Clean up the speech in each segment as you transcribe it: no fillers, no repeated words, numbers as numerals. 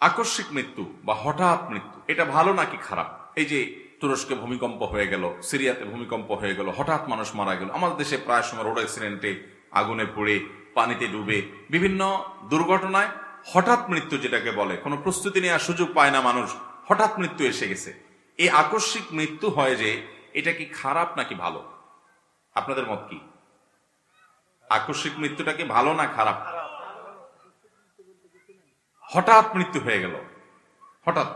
আকস্মিক মৃত্যু বা হঠাৎ মৃত্যু এটা ভালো নাকি খারাপ? এই যে তুরস্কে ভূমিকম্প হয়ে গেল, সিরিয়াতে ভূমিকম্প হয়ে গেল, হঠাৎ মানুষ মারা গেল। আমাদের দেশে প্রায় সময় রোড অ্যাক্সিডেন্টে, আগুনে পুড়ে, পানিতে ডুবে, বিভিন্ন দুর্ঘটনায় হঠাৎ মৃত্যু যেটাকে বলে, কোনো প্রস্তুতি নেওয়ার সুযোগ পায় না মানুষ, হঠাৎ মৃত্যু এসে গেছে। এই আকস্মিক মৃত্যু হয় যে, এটা কি খারাপ নাকি ভালো? আপনাদের মত কি? আকস্মিক মৃত্যুটা কি ভালো না খারাপ? হঠাৎ মৃত্যু হয়ে গেল, হঠাৎ,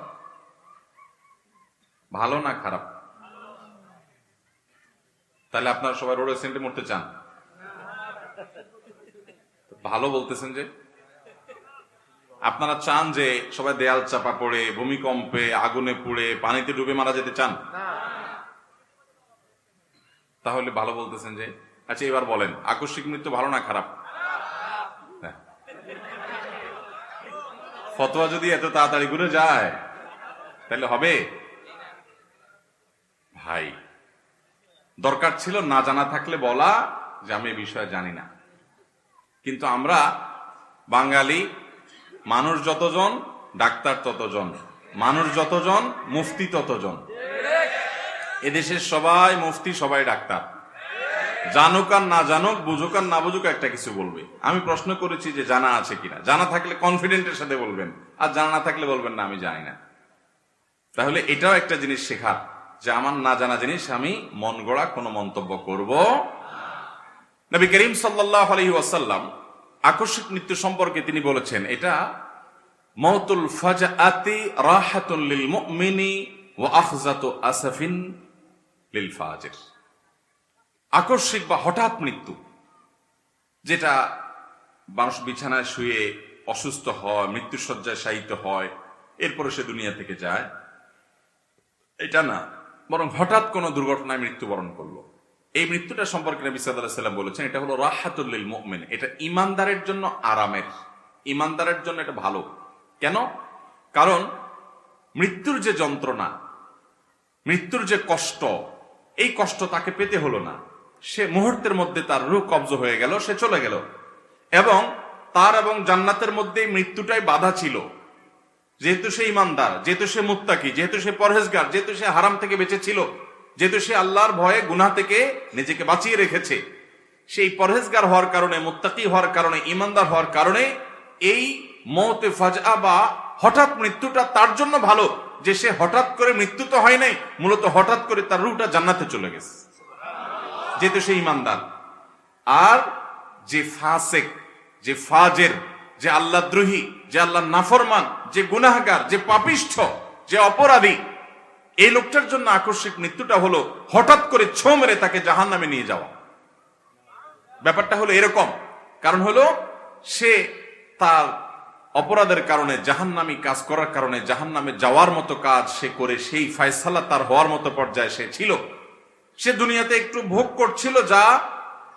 ভালো না খারাপ? তাহলে আপনারা সবাই রোড অ্যাক্সিডেন্টে মরতে চান? ভালো বলতেছেন যে আপনারা চান যে সবাই দেয়াল চাপা পড়ে, ভূমিকম্পে, আগুনে পুড়ে, পানিতে ডুবে মারা যেতে চান? তাহলে ভালো বলতেছেন যে। আচ্ছা, এবার বলেন আকস্মিক মৃত্যু ভালো না খারাপ? ফতোয়া যদি এত তাড়াতাড়ি ঘুরে যায় তাহলে হবে? ভাই, দরকার ছিল না জানা থাকলে বলা যে আমি এই বিষয়ে জানি না। কিন্তু আমরা বাঙালি, মানুষ যতজন ডাক্তার ততজন, মানুষ যতজন মুফতি ততজন। এদেশের সবাই মুফতি, সবাই ডাক্তার। জানুক আর না জানুক, বুঝুক আর না বুঝুক, একটা কিছু বলবে। আমি প্রশ্ন করেছি যে জানা আছে কিনা। জানা থাকলে কনফিডেন্টের সাথে বলবেন, আর জানা না থাকলে বলবেন না আমি জানি না। তাহলে এটাও একটা জিনিস শেখা, যে আমার না জানা জিনিস আমি মন গড়া কোনো মন্তব্য করব। নবী করিম সাল্লাল্লাহু আলাইহি ওয়াসাল্লাম আকস্মিক মৃত্যু সম্পর্কে তিনি বলেছেন, এটা মাউতুল ফাজআতি রাহাতুন লিল মুমিনি ওয়া আখযাতু আসাফিন লিল ফাজির। আকস্মিক বা হঠাৎ মৃত্যু, যেটা মানুষ বিছানায় শুয়ে অসুস্থ হয়, মৃত্যুশয্যায় শায়িত হয়, এরপরে সে দুনিয়া থেকে যায়, এটা না, বরং হঠাৎ কোনো দুর্ঘটনায় মৃত্যুবরণ করলো। এই মৃত্যুটা সম্পর্কে নবী সাল্লাল্লাহু আলাইহি ওয়াসাল্লাম বলেছেন, এটা হলো রাহাতুল লিল মুমিন। এটা ঈমানদারের জন্য আরামের, ঈমানদারের জন্য এটা ভালো। কেন? কারণ মৃত্যুর যে যন্ত্রণা, মৃত্যুর যে কষ্ট, এই কষ্ট তাকে পেতে হলো না। সে মুহূর্তের মধ্যে তার রূহ কবজ হয়ে গেল, সে চলে গেল। এবং তার এবং জান্নাতের মধ্যে মৃত্যুটাই বাধা ছিল। যেহেতু সে ঈমানদার, যেহেতু সে মুত্তাকি, যেহেতু সে পরহেজগার, যেহেতু সে হারাম থেকে বেঁচে ছিল, যেহেতু সে আল্লাহর ভয়ে গুনাহ থেকে নিজেকে বাঁচিয়ে রেখেছে, সেই পরহেজগার হওয়ার কারণে, মুত্তাকি হওয়ার কারণে, ঈমানদার হওয়ার কারণে এই মওতে ফাজআ বা হঠাৎ মৃত্যুটা তার জন্য ভালো, যে সে হঠাৎ করে মৃত্যু তো হয় নাই, মূলত হঠাৎ করে তার রূহটা জান্নাতে চলে গেছে, যেহেতু সে ঈমানদার। আর যে ফাসিক, যে ফাজের, যে আল্লাহদ্রোহী, যে আল্লাহর নাফরমান, যে গুনাহগার, যে পাপিষ্ঠ, যে অপরাধী, এই লোকটার জন্য আকস্মিক মৃত্যুটা হলো হঠাৎ করে ছো মেরে তাকে জাহান্নামে নিয়ে যাওয়া। ব্যাপারটা হলো এরকম। কারণ হলো সে তার অপরাধের কারণে, জাহান্নামী কাজ করার কারণে জাহান্নামে যাওয়ার মতো কাজ সে করে, সেই ফয়সালা তার হওয়ার মতো পর্যায়ে সে ছিল। সে দুনিয়াতে একটু ভোগ করছিল, যা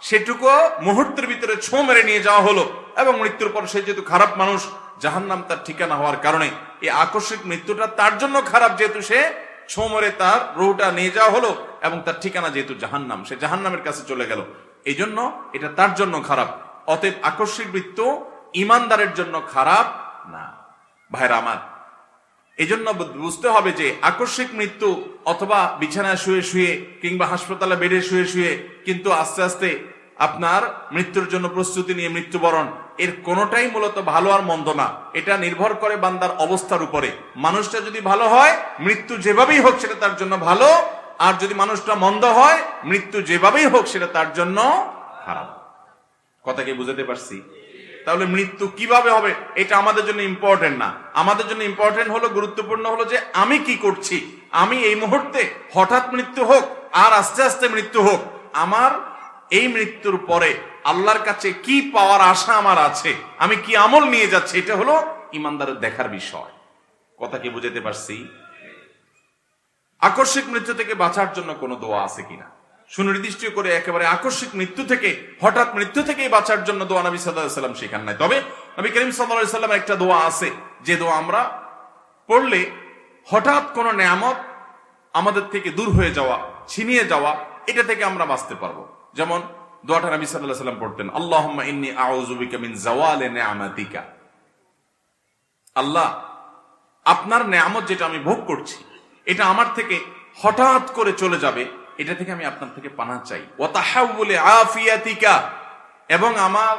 সেটুকু মুহূর্তের ভিতরে ছো মেরে নিয়ে যাওয়া হলো। এবং মৃত্যুর পর সে যেহেতু খারাপ মানুষ, জাহান্নাম তার ঠিকানা হওয়ার কারণে এই আকস্মিক মৃত্যুটা তার জন্য খারাপ, যেহেতু সে ছো মেরে তার রূহটা নিয়ে যাওয়া হলো, এবং তার ঠিকানা যেহেতু জাহান্নাম, সে জাহান্নামের কাছে চলে গেল। এই জন্য এটা তার জন্য খারাপ। অতএব আকস্মিক মৃত্যু ঈমানদারের জন্য খারাপ না। ভাইরা আমার, এই জন্য বুঝতে হবে যে আকস্মিক মৃত্যু অথবা বিছানায় শুয়ে শুয়ে কিংবা হাসপাতালে বেডে শুয়ে শুয়ে কিন্তু আস্তে আস্তে আপনার মৃত্যুর জন্য প্রস্তুতি নিয়ে মৃত্যুবরণ, এর কোনোটাই মূলত ভালো আর মন্দ না। এটা নির্ভর করে বান্দার অবস্থার উপরে। মানুষটা যদি ভালো হয়, মৃত্যু যেভাবেই হোক সেটা তার জন্য ভালো। আর যদি মানুষটা মন্দ হয়, মৃত্যু যেভাবেই হোক সেটা তার জন্য খারাপ। কথা কি বুঝাতে পারছি? তাহলে মৃত্যু কিভাবে হবে এটা আমাদের জন্য ইম্পর্টেন্ট না। আমাদের জন্য ইম্পর্টেন্ট হলো, গুরুত্বপূর্ণ হলো যে আমি কি করছি। আমি এই মুহূর্তে হঠাৎ মৃত্যু হোক আর আস্তে আস্তে মৃত্যু হোক, আমার এই মৃত্যুর পরে আল্লাহর কাছে কি পাওয়ার আশা আমার আছে, আমি কি আমল নিয়ে যাচ্ছি, এটা হলো ঈমানদারের দেখার বিষয়। কথা কি বুঝাতে পারছি? আকস্মিক মৃত্যু থেকে বাঁচার জন্য কোনো দোয়া আছে কিনা, সুনির্দিষ্ট করে একেবারে আকস্মিক মৃত্যু থেকে, হঠাৎ মৃত্যু থেকে বাঁচার জন্য দোয়া নবী সাল্লাল্লাহু আলাইহি ওয়াসাল্লাম শেখান নাই। তবে নবী করিম সাল্লাল্লাহু আলাইহি ওয়াসাল্লামের একটা দোয়া আছে, যে দোয়া আমরা পড়লে হঠাৎ কোনো নেয়ামত আমাদের থেকে দূর হয়ে যাওয়া, ছিনিয়ে যাওয়া, এটা থেকে আমরা বাঁচতে পারবো। যেমন দোয়াটা নবী সাল্লাল্লাহু আলাইহি ওয়াসাল্লাম পড়তেন, আল্লাহুম্মা ইন্নী আউযু বিকা মিন যাওয়ালি নি'মাতিকা। আল্লাহ, আপনার নেয়ামত যেটা আমি ভোগ করছি এটা আমার থেকে হঠাৎ করে চলে যাবে, এটা থেকে আমি আপনার থেকে পানা চাই। ওয়াতাহাউলে আফিয়াতিকা, এবং আমার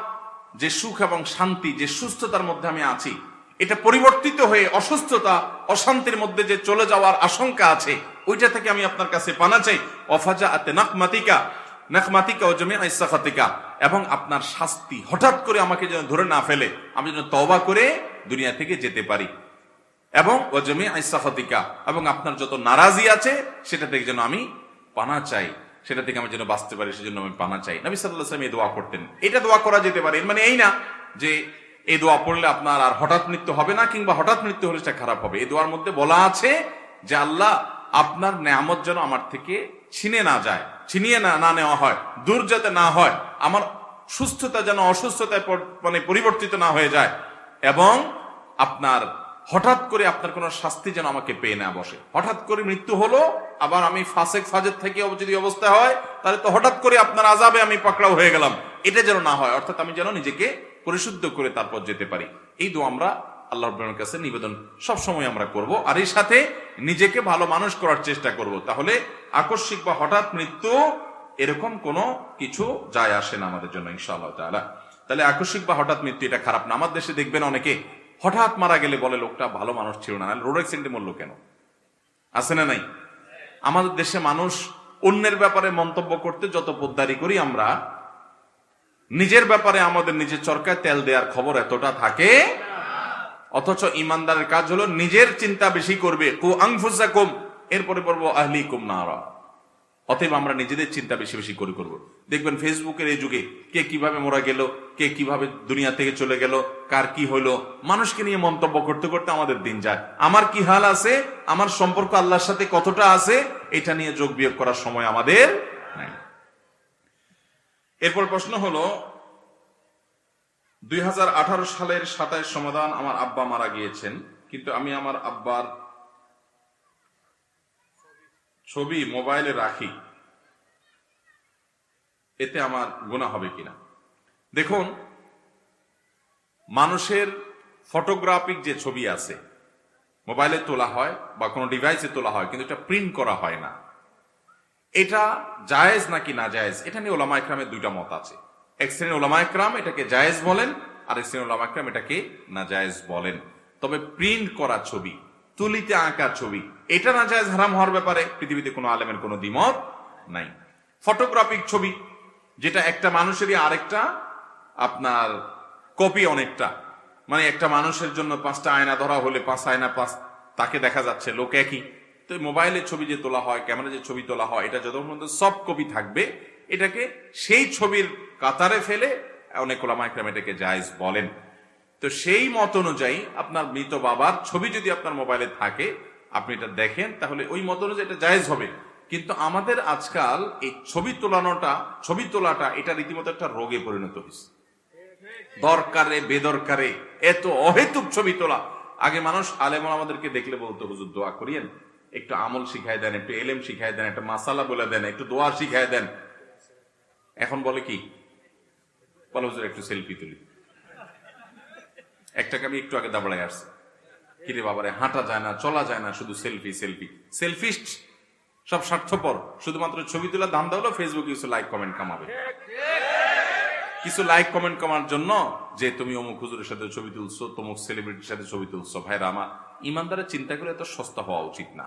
যে সুখ এবং শান্তি, যে সুস্থতার মধ্যে আমি আছি, এটা পরিবর্তিত হয়ে অসুস্থতা, অশান্তির মধ্যে যে চলে যাওয়ার আশঙ্কা আছে, ওইটা থেকে আমি আপনার কাছে পানা চাই। ওয়াফাজা আতে নাকমাতিকা নাকমাতিকা ও জমি আইসাখাতিকা, এবং আপনার শাস্তি হঠাৎ করে আমাকে যেন ধরে না ফেলে, আমি যেন তওবা করে দুনিয়া থেকে যেতে পারি। এবং ও জমি আইসাখাতিকা, এবং আপনার যত নারাজি আছে সেটা থেকে যেন আমি পানা চাই, সেটা থেকে আমি যেন বাঁচতে পারি, সেজন্য আমি পানা চাই। নবী সাল্লাল্লাহু আলাইহি ওয়াসাল্লাম এই দোয়া করতেন। এটা দোয়া করা যেতে পারে, এর মানে এই না যে এই দোয়া পড়লে আপনার আর হঠাৎ মৃত্যু হবে না, কিংবা হঠাৎ মৃত্যু হলে সেটা খারাপ হবে। এই দোয়ার মধ্যে বলা আছে যে আল্লাহ আপনার নেয়ামত যেন আমার থেকে ছিনিয়ে না যায়, ছিনিয়ে না নেওয়া হয়, দূর যাতে না হয়, আমার সুস্থতা যেন অসুস্থতায় মানে পরিবর্তিত না হয়ে যায়, এবং আপনার হঠাৎ করে আপনার কোন শাস্তি যেন আমাকে পেয়ে না বসে। হঠাৎ করে মৃত্যু হলো, আবার আমি ফাসেক ফাজের থেকে যদি অবস্থা হয়, তাহলে তো হঠাৎ করে আপনার আযাবে আমি পাকড়াও হয়ে গেলাম, এটা যেন না হয়। অর্থাৎ আমি যেন নিজেকে পরিশুদ্ধ করে তারপর যেতে পারি। এই দোয়া আমরা আল্লাহ রাব্বুল কাছে নিবেদন সবসময় আমরা করব, আর এই সাথে নিজেকে ভালো মানুষ করার চেষ্টা করব। তাহলে আকস্মিক বা হঠাৎ মৃত্যু এরকম কোনো কিছু যায় আসে না আমাদের জন্য ইনশাআল্লাহ তাআলা। তাহলে আকস্মিক বা হঠাৎ মৃত্যু এটা খারাপ না। আমার দেশে দেখবেন অনেকে হঠাৎ মারা গেলে বলে লোকটা ভালো মানুষ ছিল না, রোড অ্যাক্সিডেন্টে মরলো কেন, আছে না নাই? আমাদের দেশে মানুষ অন্যের ব্যাপারে মন্তব্য করতে যত পোদ্দারি করি আমরা, নিজের ব্যাপারে আমাদের নিজের চরকায় তেল দেওয়ার খবর এতটা থাকে। অথচ ইমানদারের কাজ হলো নিজের চিন্তা বেশি করবে, কু আনফুসাকুম, এরপরে পড়বো আহলিকুম নারা। অতএব আমরা নিজেদের চিন্তা বেশি বেশি করে করব। দেখবেন ফেসবুকের এই যুগে কে কিভাবে মরা গেল, কে কিভাবে দুনিয়া থেকে চলে গেল, কার কি হলো, মানুষকে নিয়ে মন্তব্য করতে করতে আমাদের দিন যায়। আমার কি হাল আছে, আমার সম্পর্ক আল্লাহর সাথে কতটা আছে, এটা নিয়ে যোগ বিয়োগ করার সময় আমাদের নাই। এরপর প্রশ্ন হলো 2018 সালের 27 সমাধান, আমার আব্বা মারা গিয়েছেন, কিন্তু আমি আমার আব্বার ছবি মোবাইলে রাখি, এতে আমার গুনাহ হবে কিনা? দেখুন, মানুষের ফটোগ্রাফিক যে ছবি আছে মোবাইলে তোলা হয় বা কোনো ডিভাইসে তোলা হয়, কিন্তু এটা প্রিন্ট করা হয় না। এটা জায়েজ নাকি না জায়েজ, এটা নিয়ে উলামা ইকরামের দুইটা মত আছে। এক শ্রেণীর উলামা ইকরাম এটাকে জায়েজ বলেন, আর এক শ্রেণীর উলামা ইকরাম এটাকে না জায়েজ বলেন। তবে প্রিন্ট করা ছবি, তুলিতে আঁকা ছবি, এটা না জায়েজ হারাম হওয়ার ব্যাপারে পৃথিবীতে কোনো আলেমের কোনো দ্বিমত নাই। ফটোগ্রাফিক ছবি, যেটা একটা মানুষেরই আরেকটা আপনার কপি অনেকটা, মানে একটা মানুষের জন্য 5টা আয়না ধরা হলে 5 আয়না 5 তাকে দেখা যাচ্ছে, লোক একই। তো মোবাইলের ছবি যে তোলা হয়, ক্যামেরা যে ছবি তোলা হয়, এটা যত পর্যন্ত সফট কপি থাকবে, এটাকে সেই ছবির কাতারে ফেলে অনেক উলামা ইকরাম এটাকে জায়েজ বলেন। তো সেই মত অনুযায়ী আপনার মৃত বাবার ছবি যদি আপনার মোবাইলে থাকে, আপনি এটা দেখেন, তাহলে ওই মত অনুযায়ী এটা জায়েজ হবে। কিন্তু আমাদের আজকাল এই ছবি তোলাটা এটা রীতিমতো একটা রোগে পরিণত হয়েছে। দরকারে বেদরকারে এত অহেতুক ছবি তোলা। আগে মানুষ আলেম আমাদেরকে দেখলে বলতো, হুজুর দোয়া করিয়েন, একটু আমল শিখাই দেন, একটু এলেম শিখাই দেন, একটা মাসালা বলে দেন, একটু দোয়া শিখাই দেন। এখন বলে কি, বলো হুজুর একটু সেলফি তুলি। একটাকে আমি একটু আগে দাবড়ায় আসছি, কিরে বাবারে, হাঁটা যায় না, চলা যায় না, শুধু সেলফি সেলফি। সেলফিস্ট, সব স্বার্থপর, শুধুমাত্র ছবি তোলার ধান্দা হলো ফেসবুকে কিছু লাইক কমেন্ট কামাবে, কিছু লাইক কমেন্ট কামার জন্য যে তুমি অমুক হুজুরের সাথে ছবি তুলছো, তমুক সেলিব্রিটির সাথে ছবি তুলছো। ভাইরা আমার, ইমানদারের চিন্তা করে এত সস্তা হওয়া উচিত না।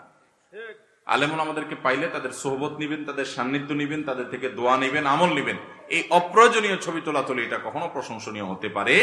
আলেমুল আমাদেরকে পাইলে তাদের সোহবত নিবেন, তাদের সান্নিধ্য নিবেন, তাদের থেকে দোয়া নিবেন, আমল নিবেন। এই অপ্রয়োজনীয় ছবি তোলা তুলি এটা কখনো প্রশংসনীয় হতে পারে